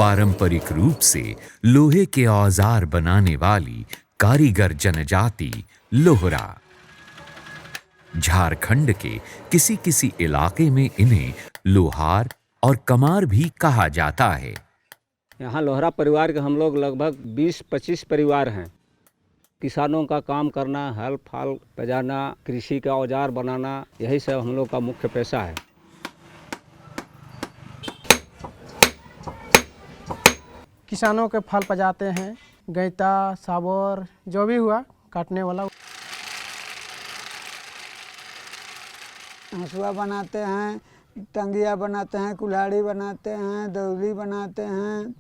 पारंपरिक रूप से लोहे के औजार बनाने वाली कारीगर जनजाति लोहरा। झारखंड के किसी किसी इलाके में इन्हें लोहार और कमार भी कहा जाता है। यहाँ लोहरा परिवार के हम लोग लगभग 20-25 परिवार हैं। किसानों का काम करना, हल फाल बजाना, कृषि का औजार बनाना, यही सब हम लोग का मुख्य पेशा है। किसानों के फल पजाते हैं, गैता, साबर, जो भी हुआ काटने वाला। हंसुआ बनाते हैं, टंगिया बनाते हैं, कुल्हाड़ी बनाते हैं, दौली बनाते हैं।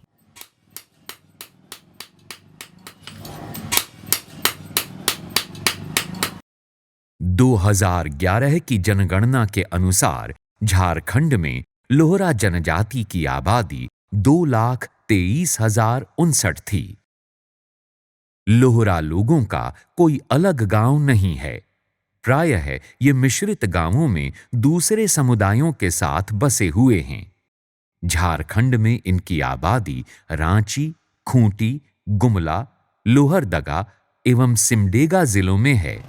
दो 2011 की जनगणना के अनुसार झारखंड में लोहरा जनजाति की आबादी 2,23,059 थी। लोहरा लोगों का कोई अलग गांव नहीं है। प्रायः ये मिश्रित गांवों में दूसरे समुदायों के साथ बसे हुए हैं। झारखंड में इनकी आबादी रांची, खूंटी, गुमला, लोहरदगा एवं सिमडेगा जिलों में है।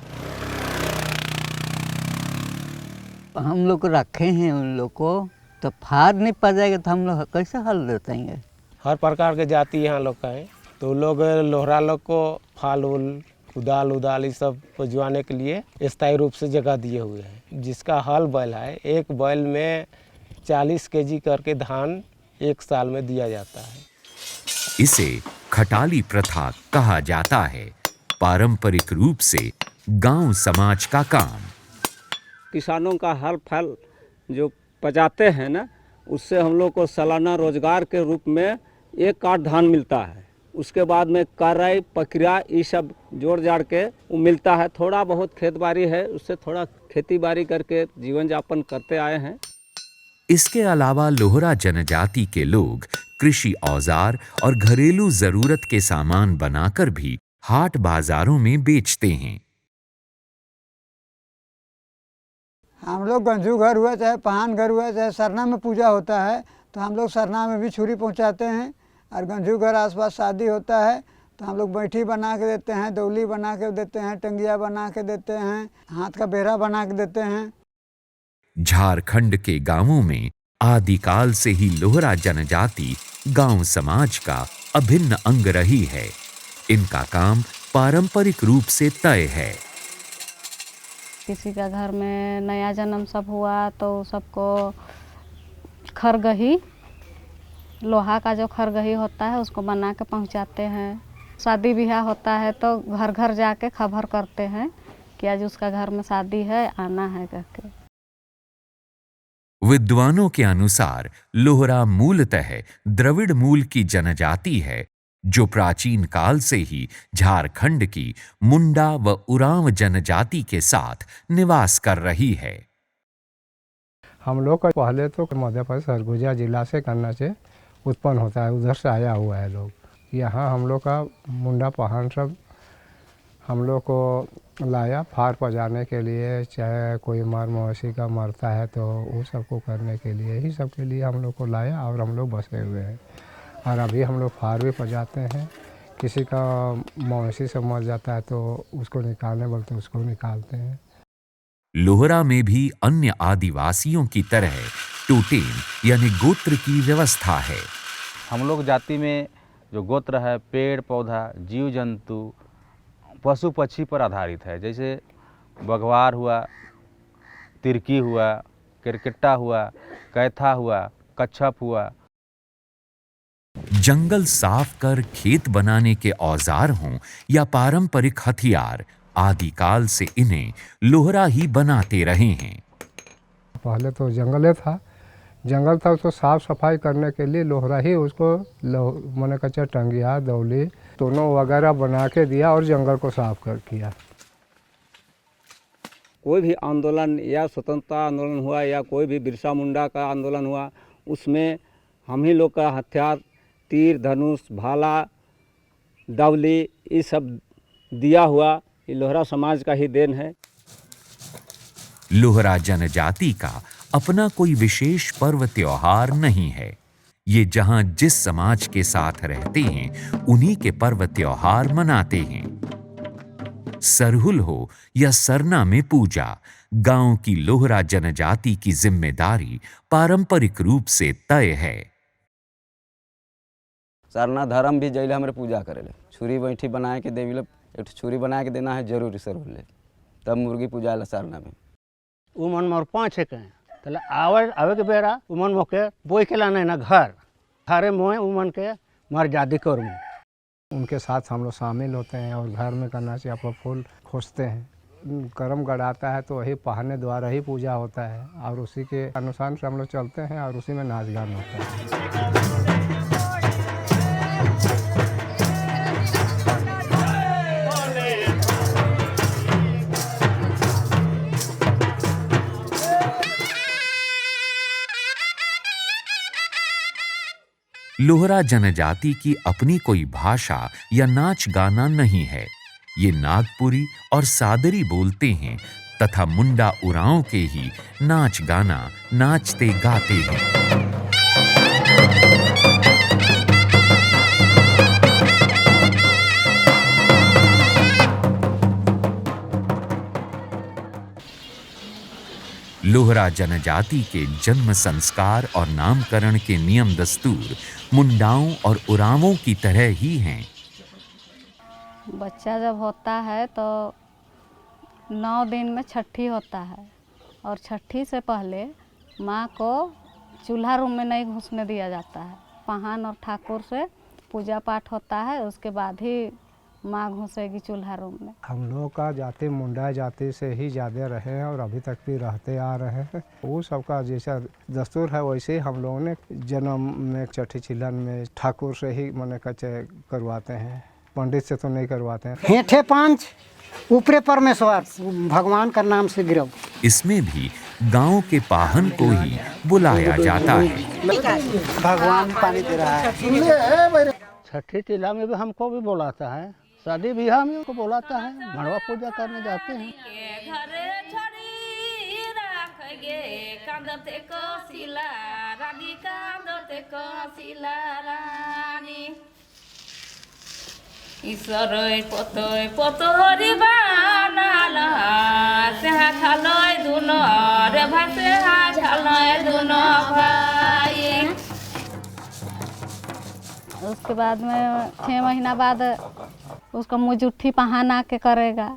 हम लोग रखे हैं उन लोग को, तो फाड़ नहीं पा जाएगा तो हम लोग कैसे हल देते? हर प्रकार के जाति यहाँ लोग का है, तो लोग लोहरा लोग को फाल उल उदाल इस सब पहुँचवाने के लिए स्थायी रूप से जगह दिए हुए हैं। जिसका हल बैल है, एक बैल में 40 केजी करके धान एक साल में दिया जाता है। इसे खटाली प्रथा कहा जाता है। पारंपरिक रूप से गांव समाज का काम। किसानों का हल फल जो पजाते हैं ना, उससे हम लोग को सालाना रोजगार के रूप में 1 काठ धान मिलता है। उसके बाद में कराई, पकरिया ये सब जोड़ जाड़ के वो मिलता है। थोड़ा बहुत खेत बाड़ी है, उससे थोड़ा खेती बाड़ी करके जीवन यापन करते आए हैं। इसके अलावा लोहरा जनजाति के लोग कृषि औजार और घरेलू जरूरत के सामान बनाकर भी हाट बाजारों में बेचते हैं। हम लोग गंजू घर हुआ, चाहे पहान घर हुआ, चाहे सरना में पूजा होता है तो हम लोग सरना में भी छुरी पहुंचाते हैं। और गंजू घर आसपास शादी होता है तो हम लोग बैठी बना के देते हैं, दौली बना के देते हैं, टंगिया बना के देते हैं, हाथ का बेहरा बना के देते हैं। झारखंड के गांवों में आदिकाल से ही लोहरा जनजाति गांव समाज का अभिन्न अंग रही है। इनका काम पारंपरिक रूप से तय है। किसी का घर में नया जन्म सब हुआ तो सबको खरगही, लोहा का जो खरगही होता है उसको बना के पहुंचाते हैं। शादी ब्याह होता है तो घर घर जाके खबर करते हैं कि आज उसका घर में शादी है, आना है करके। विद्वानों के अनुसार लोहरा मूलतः द्रविड़ मूल की जनजाति है, जो प्राचीन काल से ही झारखंड की मुंडा व उरांव जनजाति के साथ निवास कर रही है। हम लोग का पहले तो मध्य प्रदेश सरगुजा जिला से करना से उत्पन्न होता है, उधर से आया हुआ है लोग। यहाँ हम लोग का मुंडा पहान सब हम लोग को लाया फाड़ पजाने के लिए, चाहे कोई मार मवेशी का मरता है तो वो सबको करने के लिए ही सब के लिए हम लोग को लाया और हम लोग बसे हुए हैं। और अभी हम लोग फाड़ भी पजाते हैं। किसी का मवेशी से मर जाता है तो उसको निकालने बोलते उसको निकालते हैं। लोहरा में भी अन्य आदिवासियों की तरह टोटेम यानी गोत्र की व्यवस्था है। हम लोग जाति में जो गोत्र है पेड़ पौधा, जीव जंतु, पशु पक्षी पर आधारित है। जैसे बघवार हुआ, तिरकी हुआ, किरकिट्टा हुआ, कैथा हुआ, कच्छप हुआ। जंगल साफ कर खेत बनाने के औजार हों या पारंपरिक हथियार, आदिकाल से इन्हें लोहरा ही बनाते रहे हैं। पहले तो जंगल था तो साफ सफाई करने के लिए लोहरा ही उसको मैंने कच्चा टंगिया, दौली दोनों वगैरह बना के दिया और जंगल को साफ कर किया। कोई भी आंदोलन या स्वतंत्रता आंदोलन हुआ या कोई भी बिरसा मुंडा का आंदोलन हुआ, उसमें हम ही लोग का हथियार तीर, धनुष, भाला, दवली ये सब दिया हुआ ये लोहरा समाज का ही देन है। लोहरा जनजाति का अपना कोई विशेष पर्व त्योहार नहीं है। ये जहां जिस समाज के साथ रहते हैं उन्हीं के पर्व त्योहार मनाते हैं। सरहुल हो या सरना में पूजा, गांव की लोहरा जनजाति की जिम्मेदारी पारंपरिक रूप से तय है। सरना धर्म भी जैले हमारे पूजा करेले, छुरी बैठी बनाए के देवी एक छुरी बना के देना है जरूरी सरहुल, तब मुर्गी पूजा ला सरना में। उमन मोर 5 है तले आवे के बेरा उमन मोके बोई के लाना है ना घरे मोए उमन के मर्यादी करूँ। उनके साथ हम लोग शामिल होते हैं और घर में करना चाहिए आप फूल खोजते हैं। करम गड़ाता है तो वही पहने द्वारा ही पूजा होता है और उसी के अनुसार से हम लोग चलते हैं और उसी में नाच गान होता है। लोहरा जनजाति की अपनी कोई भाषा या नाच गाना नहीं है। ये नागपुरी और सादरी बोलते हैं तथा मुंडा उरांव के ही नाच गाना नाचते गाते हैं। लोहरा जनजाति के जन्म संस्कार और नामकरण के नियम दस्तूर मुंडाओं और उरांवों की तरह ही हैं। बच्चा जब होता है तो 9 दिन में छठी होता है और छठी से पहले माँ को चूल्हा रूम में नहीं घुसने दिया जाता है। पहान और ठाकुर से पूजा पाठ होता है, उसके बाद ही माँ घुसेगी चूल्हा रूम में। हम लोग का जाति मुंडा जाति से ही ज़्यादा रहे हैं और अभी तक भी रहते आ रहे हैं। वो सबका जैसा दस्तूर है वैसे ही हम लोगों ने जन्म में छठी चिल्हन में ठाकुर से ही मने कच्चे करवाते हैं, पंडित से तो नहीं करवाते हैं। हेठे 5 ऊपरे परमेश्वर, भगवान का नाम से गिरव। इसमें भी गांव के पाहन को ही बुलाया जाता है। भगवान पानी दे रहा है। छठी टीला में भी हमको भी बुलाता है, शादी ब्याह में उनको बुलाता है, मड़वा पूजा करने जाते हैं। ईश्वर पतोय पतोरी बानाला सेहा खालय दुनो रे भाई सेहा खालय दुनो भाई। उसके बाद में 6 महीना बाद उसका मुँह जुट्ठी पहना के करेगा।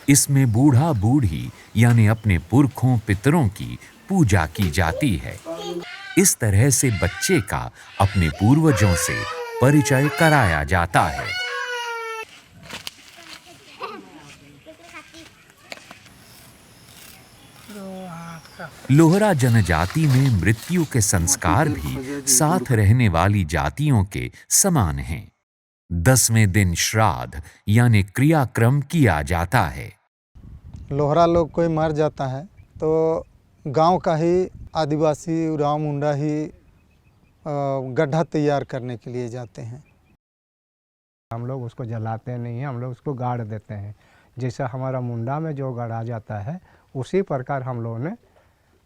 इसमें बूढ़ा बूढ़ी यानी अपने पुरखों पितरों की पूजा की जाती है। इस तरह से बच्चे का अपने पूर्वजों से परिचय कराया जाता है। लोहरा जनजाति में मृत्यु के संस्कार भी साथ रहने वाली जातियों के समान हैं। 10वें दिन श्राद्ध यानी क्रियाक्रम किया जाता है। लोहरा लोग कोई मर जाता है तो गांव का ही आदिवासी उरांव मुंडा ही गड्ढा तैयार करने के लिए जाते हैं। हम लोग उसको जलाते नहीं हैं, हम लोग उसको गाड़ देते हैं। जैसा हमारा मुंडा में जो गाड़ा जाता है उसी प्रकार हम लोगों ने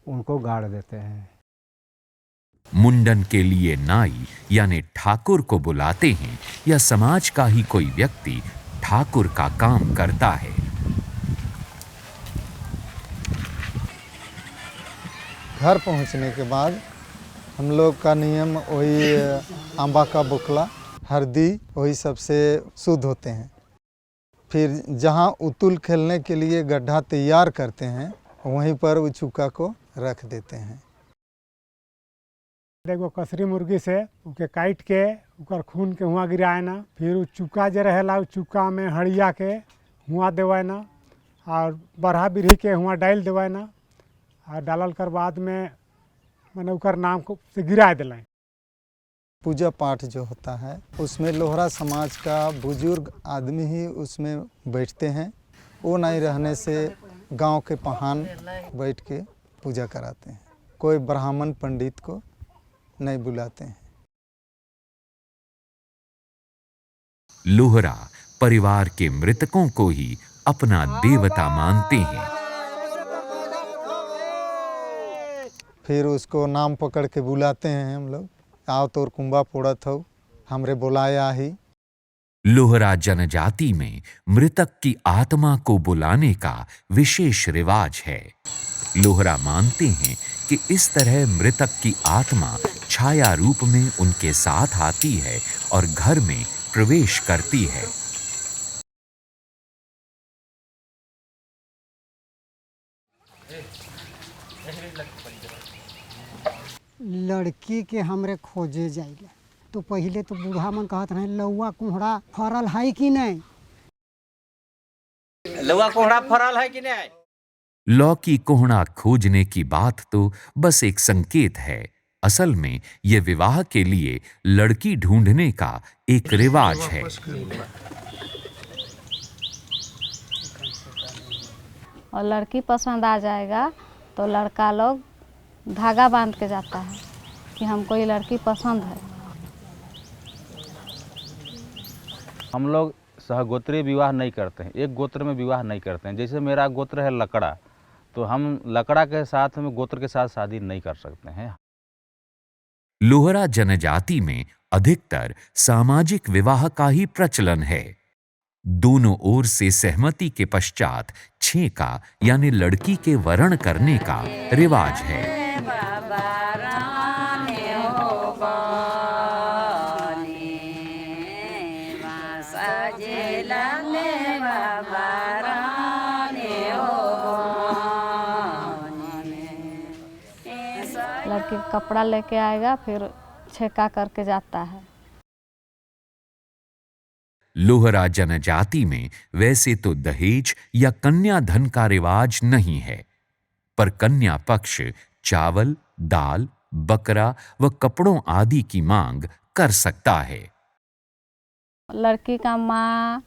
उनको गाड़ देते हैं। मुंडन के लिए नाई यानी ठाकुर को बुलाते हैं या समाज का ही कोई व्यक्ति ठाकुर का काम करता है। घर पहुंचने के बाद हम लोग का नियम वही आंबा का बुकला, हल्दी वही सबसे शुद्ध होते हैं। फिर जहां उतुल खेलने के लिए गड्ढा तैयार करते हैं वहीं पर वो चूका को रख देते हैं। एगो कसरी मुर्गी से उके काट के उकर खून के हुआ गिराना, फिर चूका जो रहेला चूका में हड़िया के हुआ देवाना और बरहा बिरही के हुआ डाल देवाना और डालल कर बाद में मैंने उकर नाम को से गिरा दिलाएं। पूजा पाठ जो होता है उसमें लोहरा समाज का बुजुर्ग आदमी ही उसमें बैठते हैं। वो नहीं रहने से गांव के पहान बैठ के पूजा कराते हैं। कोई ब्राह्मण पंडित को नहीं बुलाते हैं। लोहरा परिवार के मृतकों को ही अपना देवता मानते हैं। फिर उसको नाम पकड़ के बुलाते हैं हम लोग, आओ तोर कुंबा पोड़त हो, हमरे बुलाया ही। लोहरा जनजाति में मृतक की आत्मा को बुलाने का विशेष रिवाज है। लोहरा मानते हैं कि इस तरह मृतक की आत्मा छाया रूप में उनके साथ आती है और घर में प्रवेश करती है। लड़की के हमरे खोजे जाइले तो पहले तो बूढ़ा मन कहत रहे लौआ कोहड़ा फरल है कि नहीं, लौआ कोहड़ा फरल है कि नहीं। लौकी कोहड़ा खोजने की बात तो बस एक संकेत है। असल में यह विवाह के लिए लड़की ढूंढने का एक रिवाज है। और लड़की पसंद आ जाएगा तो लड़का लोग धागा बांध के जाता है कि हमको ये लड़की पसंद है। हम लोग सहगोत्रीय विवाह नहीं करते हैं, एक गोत्र में विवाह नहीं करते हैं। जैसे मेरा गोत्र है लकड़ा, तो हम लकड़ा के साथ में गोत्र के साथ शादी नहीं कर सकते हैं। लोहरा जनजाति में अधिकतर सामाजिक विवाह का ही प्रचलन है। दोनों ओर से सहमति के पश्चात छेका यानी लड़की के वरण करने का रिवाज है। लड़की कपड़ा लेके आएगा फिर छेका करके जाता है। लोहरा जनजाति में वैसे तो दहेज या कन्याधन का रिवाज नहीं है, पर कन्या पक्ष चावल, दाल, बकरा व कपड़ों आदि की मांग कर सकता है। लड़की का माँ,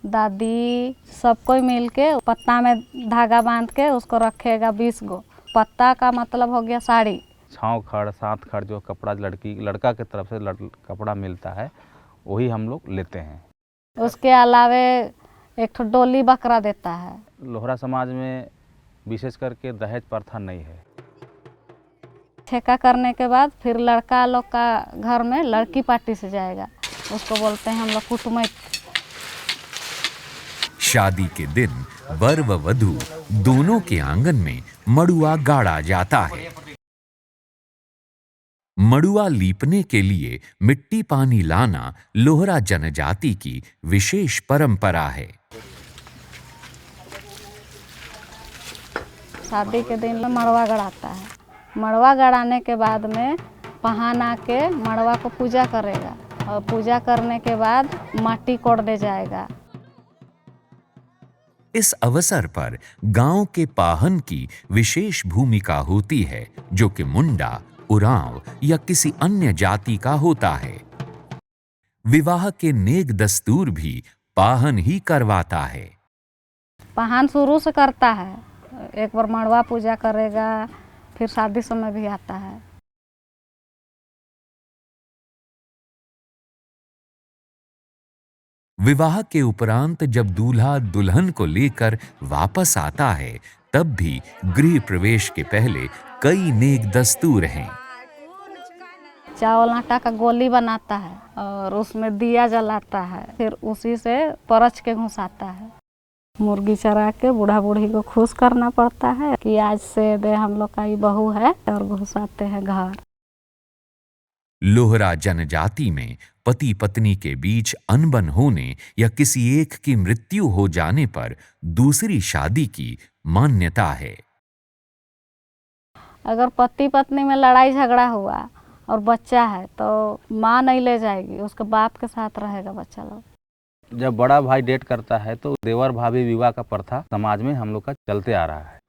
दादी सब कोई मिलके पत्ता में धागा बांध के उसको रखेगा 20 गो। पत्ता का मतलब हो गया साड़ी। 6 खड़ 7 खड़ जो कपड़ा लड़का के तरफ से कपड़ा मिलता है वही हम लोग लेते हैं। उसके अलावे एक ठो डोली बकरा देता है। लोहरा समाज में विशेष करके दहेज प्रथा नहीं है। छेका करने के बाद फिर लड़का लोग का घर में लड़की पार्टी से जाएगा, उसको बोलते हैं हम लोग कुटुमैत। शादी के दिन वर व वधू दोनों के आंगन में मड़ुआ गाड़ा जाता है। मड़ुआ लीपने के लिए मिट्टी पानी लाना लोहरा जनजाति की विशेष परंपरा है। शादी के दिन मड़वा गड़ाता है। मड़वा गड़ाने के बाद में पहान आके मड़वा को पूजा करेगा और पूजा करने के बाद माटी कोड़ दे जाएगा। इस अवसर पर गांव के पाहन की विशेष भूमिका होती है, जो कि मुंडा, उरांव या किसी अन्य जाति का होता है। विवाह के नेक दस्तूर भी पाहन ही करवाता है। पहान शुरू से करता है, एक बार मड़वा पूजा करेगा, फिर शादी समय भी आता है। विवाह के उपरांत जब दूल्हा दुल्हन को लेकर वापस आता है, तब भी गृह प्रवेश के पहले कई नेक दस्तूर हैं। चावल आटा का गोली बनाता है और उसमें दिया जलाता है, फिर उसी से परच के घुसाता है। मुर्गी चरा के बूढ़ा बूढ़ी को खुश करना पड़ता है कि आज से दे हम लोग का ये बहू है, और घुसाते हैं घर। लोहरा जनजाति में पति पत्नी के बीच अनबन होने या किसी एक की मृत्यु हो जाने पर दूसरी शादी की मान्यता है। अगर पति पत्नी में लड़ाई झगड़ा हुआ और बच्चा है तो माँ नहीं ले जाएगी, उसके बाप के साथ रहेगा बच्चा लोग। जब बड़ा भाई डेट करता है तो देवर भाभी विवाह का प्रथा समाज में हम लोग का चलते आ रहा है।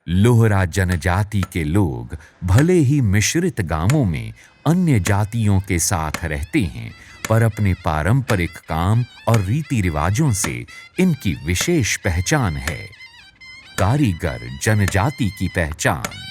लोहरा जनजाति के लोग भले ही मिश्रित गांवों में अन्य जातियों के साथ रहते हैं, पर अपने पारंपरिक काम और रीति रिवाजों से इनकी विशेष पहचान है। कारीगर जनजाति की पहचान।